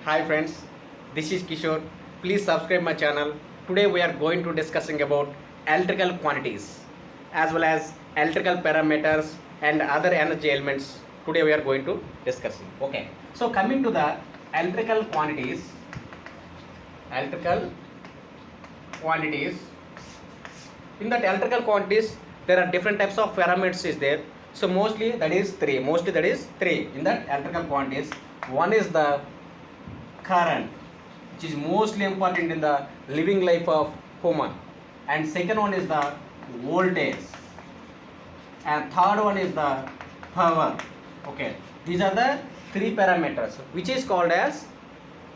Hi friends, this is Kishore. Please subscribe my channel. Today we are going to discussing about electrical quantities as well as electrical parameters and other energy elements. Today we are going to discussing. Okay. So coming to the electrical quantities, electrical quantities. In that electrical quantities, there are different types of parameters is there. So mostly that is three. Mostly that is three in that electrical quantities. One is the current, which is mostly important in the living life of human, and second one is the voltage, and third one is the power. Okay, these are the three parameters which is called as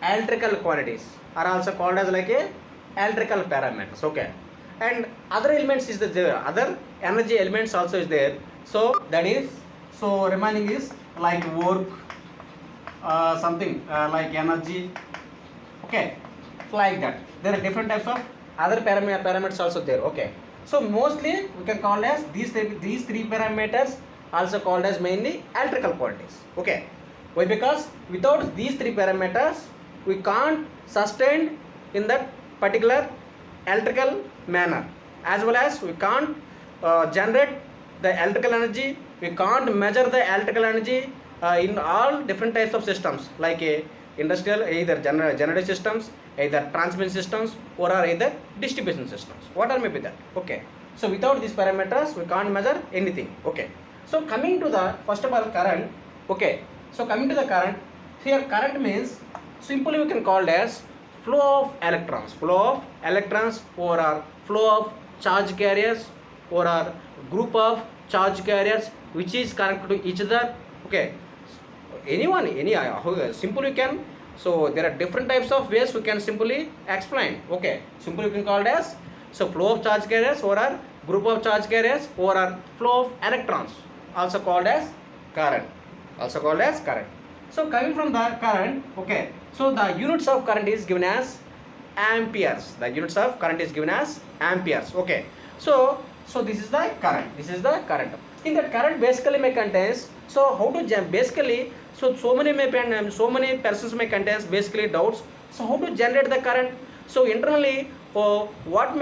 electrical quantities, are also called as like a electrical parameters. Okay, and other elements is there, other energy elements also is there. So that is, so remaining is like work, something like energy. Okay, like that. There are different types of other parameters also there. Okay, so mostly we can call as these three parameters also called as mainly electrical quantities. Okay, why? Because without these three parameters we can't sustain in that particular electrical manner, as well as we can't generate the electrical energy, we can't measure the electrical energy in all different types of systems, like a industrial, either generative systems, either transmission systems, or either distribution systems, whatever may be that. Okay, so without these parameters we can't measure anything. Okay, so coming to the first of all current. Okay, so coming to the current, here current means simply we can call it as flow of electrons or flow of charge carriers or group of charge carriers which is connected to each other. Okay, simply you can, so there are different types of ways we can simply explain. Okay, simply you can call it as, so flow of charge carriers or group of charge carriers or flow of electrons, also called as current, so coming from the current. Okay, so the units of current is given as amperes. Okay, so this is the current. In that current basically may contains, so how to basically, so many persons may contains basically doubts. So how to generate the current? So internally, what is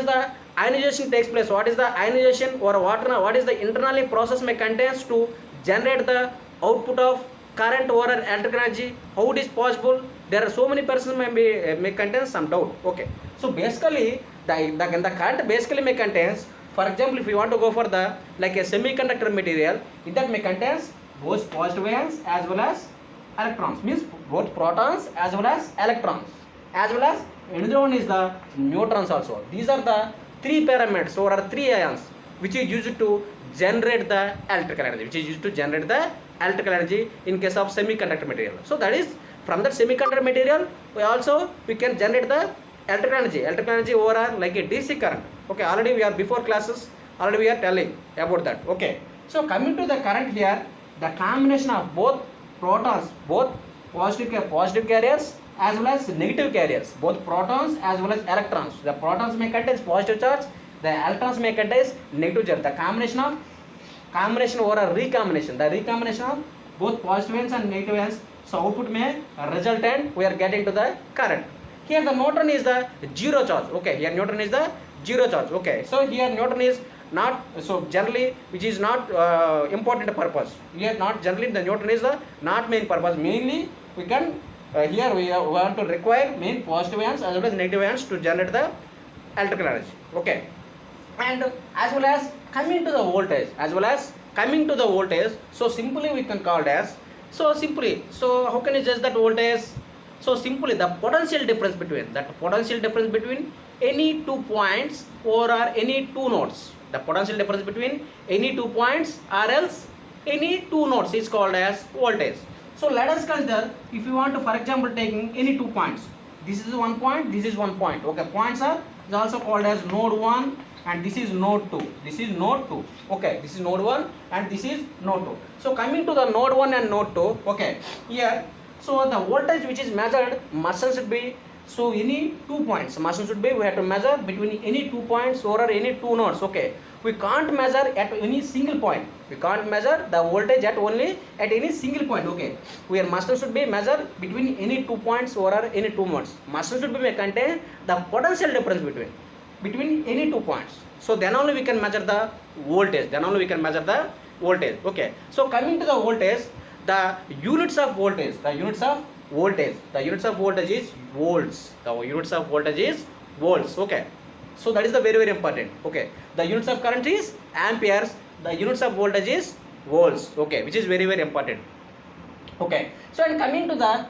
the ionization takes place? What is the ionization or what is the internally process may contains to generate the output of current or electrical energy? How it is possible? There are so many persons may contain some doubt. Okay, so basically the current basically may contains, for example, if you want to go for the like a semiconductor material, in that may contains both positive ions as well as electrons, means both protons as well as electrons, as well as another one is the neutrons also. These are the three parameters or three ions which is used to generate the electrical energy, in case of semiconductor material. So that is, from that semiconductor material we can generate the electrical energy over like a DC current. Okay, already we are before classes, already we are telling about that. Okay, so coming to the current here, the combination of both protons, both positive carriers as well as negative carriers, both protons as well as electrons. The protons may contain positive charge, the electrons may contain negative charge. The combination or a recombination, the recombination of both positive ions and negative ions, so output may result and we are getting to the current. Here the neutron is the zero charge. Okay, here neutron is the zero charge. Okay, so here neutron is not, so generally which is not important purpose. Here not generally the neutron is the not main purpose. Mainly we can here we want to require main positive ions as well as negative ions to generate the electrical energy. Okay, and as well as coming to the voltage, so simply we can call it as, so how can you judge that voltage? So simply the potential difference between any 2 points or any 2 nodes, the potential difference between any 2 points or else any 2 nodes is called as voltage. So let us consider, if you want to, for example, taking any 2 points, this is 1 point, this is 1 point. Okay, points are is also called as node 1 and this is node 2. Okay, this is node 1 and this is node 2. So coming to the node 1 and node 2. Okay, here, so the voltage which is measured must should be, so any 2 points must should be, we have to measure between any 2 points or any 2 nodes. Okay, we can't measure at any single point. We can't measure the voltage at only at any single point. Okay, where master should be measured between any 2 points or any 2 modes. Master should be contain the potential difference between any 2 points. So then only we can measure the voltage. Then only we can measure the voltage. Okay. So coming to the voltage, the units of voltage. The units of voltage. The units of voltage is volts. The units of voltage is volts. Okay. So that is the very important. Okay. The units of current is amperes. The units of voltage is volts. Okay, which is very important. Okay. So and coming to the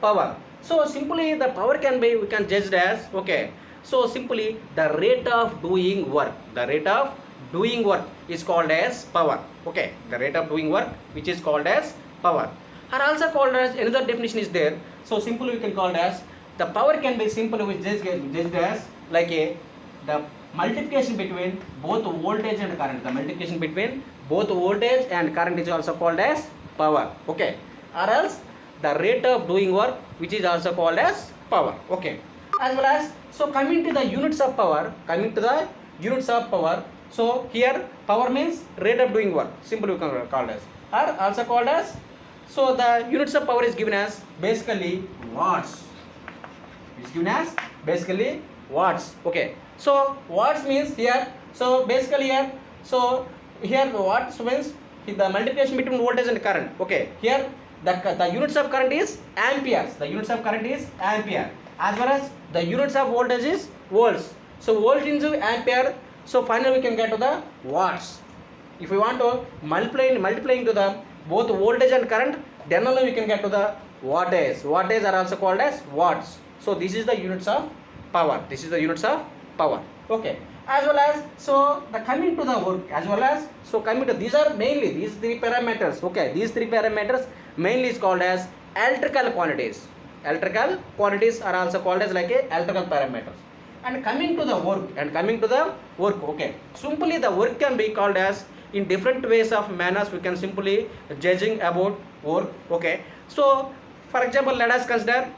power. So simply the power can be, we can judge as, okay. So simply the rate of doing work. The rate of doing work is called as power. Okay. The rate of doing work which is called as power. Or also called as, another definition is there. So simply we can call it as, the power can be simply judged as like the multiplication between both voltage and current. The multiplication between both voltage and current is also called as power. Okay. Or else the rate of doing work which is also called as power. Okay. As well as, so coming to the units of power, so here power means rate of doing work, simply we can call as, or also called as, so the units of power is given as basically watts. It's given as basically watts. Okay. So watts means here, so basically here, so here watts means the multiplication between voltage and current. Okay. Here the units of current is amperes. The units of current is ampere. As well as the units of voltage is volts. So volt into ampere. So finally we can get to the watts. If we want to multiplying to the both voltage and current, then only we can get to the wattage. Wattage are also called as watts. So this is the units of power. This is the units of power. Okay. As well as, so the coming to the work, as well as, so coming to, these are mainly these three parameters. Okay. These three parameters mainly is called as electrical quantities. Electrical quantities are also called as like a electrical parameters. And coming to the work, okay. Simply the work can be called as in different ways of manners. We can simply judging about work. Okay. So for example, let us consider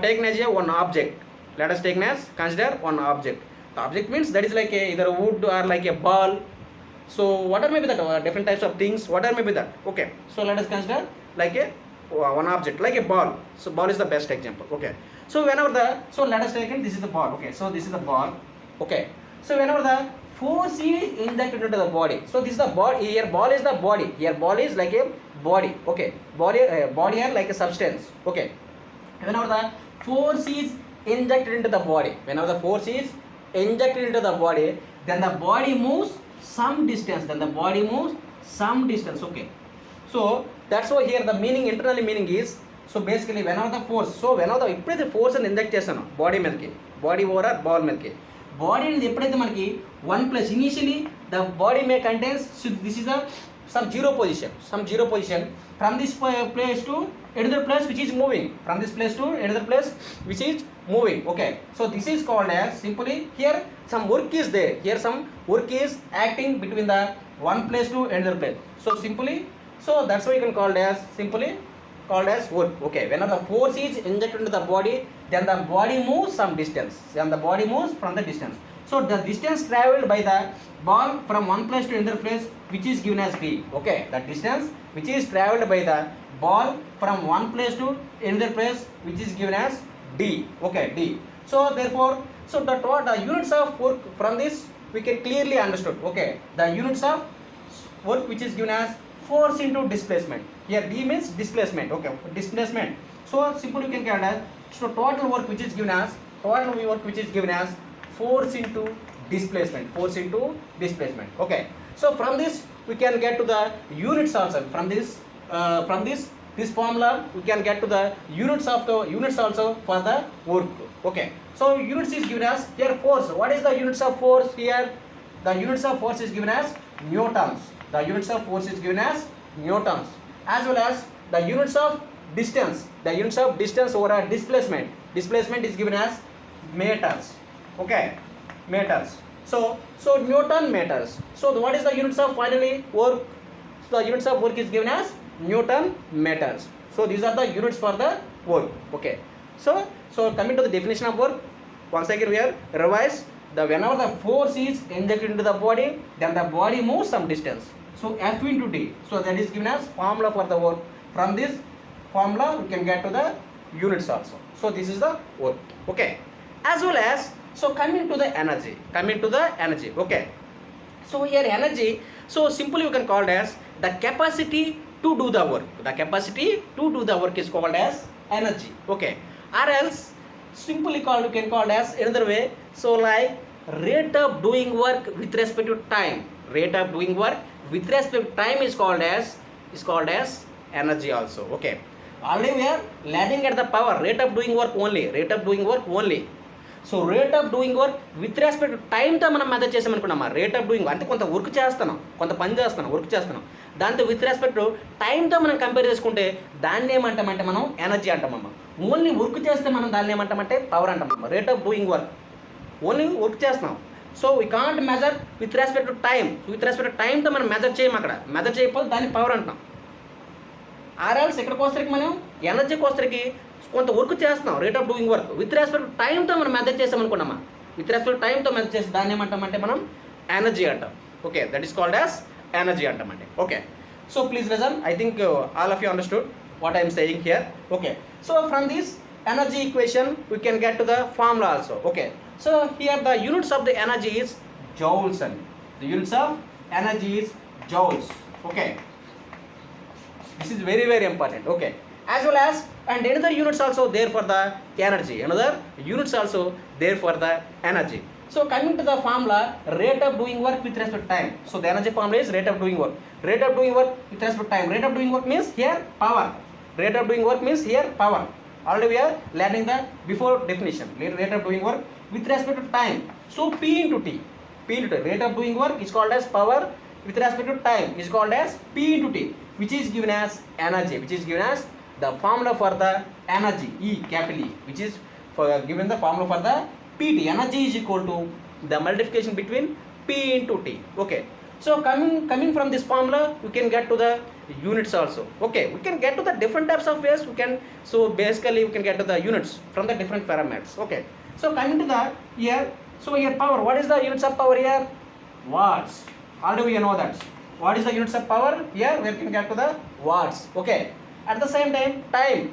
taken as one object. Let us take as consider one object. The object means that is like either wood or like a ball. So whatever may be that, different types of things, whatever may be that. Okay. So let us consider like a one object, like a ball. So ball is the best example. Okay. So whenever so let us take this is the ball. Okay. So this is the ball. Okay. So whenever the force is injected into the body. So this is the body. Here ball is the body. Here ball is like a body. Okay. Body here like a substance. Okay. Whenever the force is injected into the body, then the body moves some distance. Okay. So that's why here the meaning, internally meaning is, so basically whenever the force, so whenever the force and inject chesano body milki, body over ball milki, body in the 1 plus, initially the body may contains, so this is some zero position from this place to another place which is moving, Okay. So this is called as, simply here some work is there, here some work is acting between the one place to another place. So simply, so that's why you can call it as, simply called as work. Okay. Whenever the force is injected into the body, then the body moves some distance. Then the body moves from the distance. So the distance traveled by the ball from one place to another place, which is given as d. Okay. The distance which is traveled by the ball from one place to another place, which is given as d. Okay. D. So therefore, so the units of work from this we can clearly understood. Okay. The units of work which is given as force into displacement. Here d means displacement. Okay. Displacement. So simply you can get as, so total work which is given as force into displacement. Okay. So from this we can get to the units also. From this formula we can get to the units also for the work. Okay. So units is given as here force. What is the units of force here? The units of force is given as newtons. As well as the units of distance. Over a displacement is given as meters. Okay. Meters. So Newton meters. So what is the units of finally work? So the units of work is given as Newton meters. So these are the units for the work. Okay. So coming to the definition of work, once again we are revise whenever the force is injected into the body, then the body moves some distance. So F into T. So that is given as formula for the work. From this formula we can get to the units also. So this is the work. Okay. As well as, so coming to the energy. Okay. So here energy, so simply you can call it as the capacity to do the work. The capacity to do the work is called as energy. Okay. Or else simply called, you can call it as another way. So like rate of doing work with respect to time. Rate of doing work with respect to time is called as energy also. Okay. Already we are landing at the power. Rate of doing work only. So rate of doing work with respect టైంతో మనం measure చేసామనుకున్నామా. Rate of doing అంటే కొంత work చేస్తున్నాం, కొంత పని చేస్తున్నాం, దాంతో విత్ రెస్పెక్ట్ టైంతో మనం కంపేర్ చేసుకుంటే దాన్ని ఏమంటామంటే మనం ఎనర్జీ అంటామమ్మా. ఓన్లీ వర్క్ చేస్తే మనం దాన్ని ఏమంటామంటే పవర్ అంటామమ్మా. Rate of doing work only work చేస్తున్నాం. So we can't measure with respect to time. With respect to టైంతో మనం మెజర్ చేయము. అక్కడ మెజర్ చేయకపోతే దాన్ని పవర్ అంటాం. ఆర్ఎల్స్ ఇక్కడికి వస్తరికి మనం ఎనర్జీకి వస్తరికి కొంత వర్క్ చేస్తున్నాం, rate of doing work with respect టైంతో మనం మెజర్ చేసామనుకున్నామా. విత్ రెస్పెక్ట్ టైంతో మెజర్ చేసి దాన్ని ఏమంటామంటే మనం ఎనర్జీ అంటాం. Okay, that is called as energy అంటామండి. Okay, so please listen. I think all of you understood what I'm saying here. Okay, so from this energy equation we can get to the formula also. Okay, so here the units of the energy is joules, and the units of energy is joules. Okay, this is very very important. Okay, as well as and another units also there for the energy, another units also there for the energy. So coming to the formula, rate of doing work with respect to time. So the energy formula is rate of doing work. Rate of doing work with respect to time. Rate of doing work means here power. Rate of doing work means here power. Already we are learning the before definition. Rate of doing work with respect to time. So P into T. P into T. Rate of doing work is called as power. With respect to time is called as P into T, which is given as energy. Which is given as the formula for the energy, E, capital E, which is for given the formula for the PT. Energy is equal to the multiplication between P into T. Okay. So coming from this formula, we can get to the units also. Okay, we can get to the different types of ways. So basically we can get to the units from the different parameters. Okay, so coming to the here, so here power. What is the units of power here? Watts. Already we know that. What is the units of power here? We can get to the watts. Okay, at the same time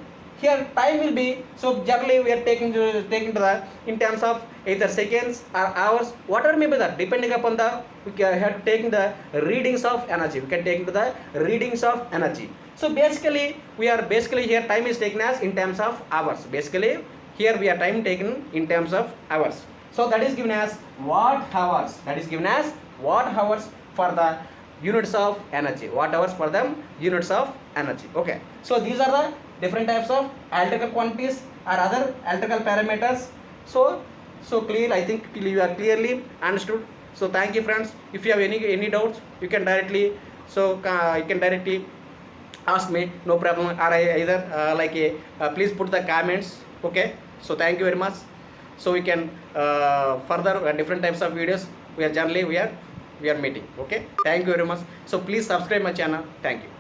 here time will be, so generally we are taking to the in terms of either seconds or hours, whatever may be that, depending upon the we have to take the readings of energy. We can take into the readings of energy. So basically we are here time is taken as in terms of hours. Basically here we are time taken in terms of hours. So that is given as watt hours. That is given as watt hours for the units of energy. Watt hours for them units of energy. Okay, so these are the different types of electrical quantities or other electrical parameters. So clear, I think you are clearly understood. So thank you friends. If you have any doubts, you can directly ask me, no problem. Or either please put the comments. Okay, so thank you very much. So we can further different types of videos we are meeting. Okay, thank you very much. So please subscribe my channel. Thank you.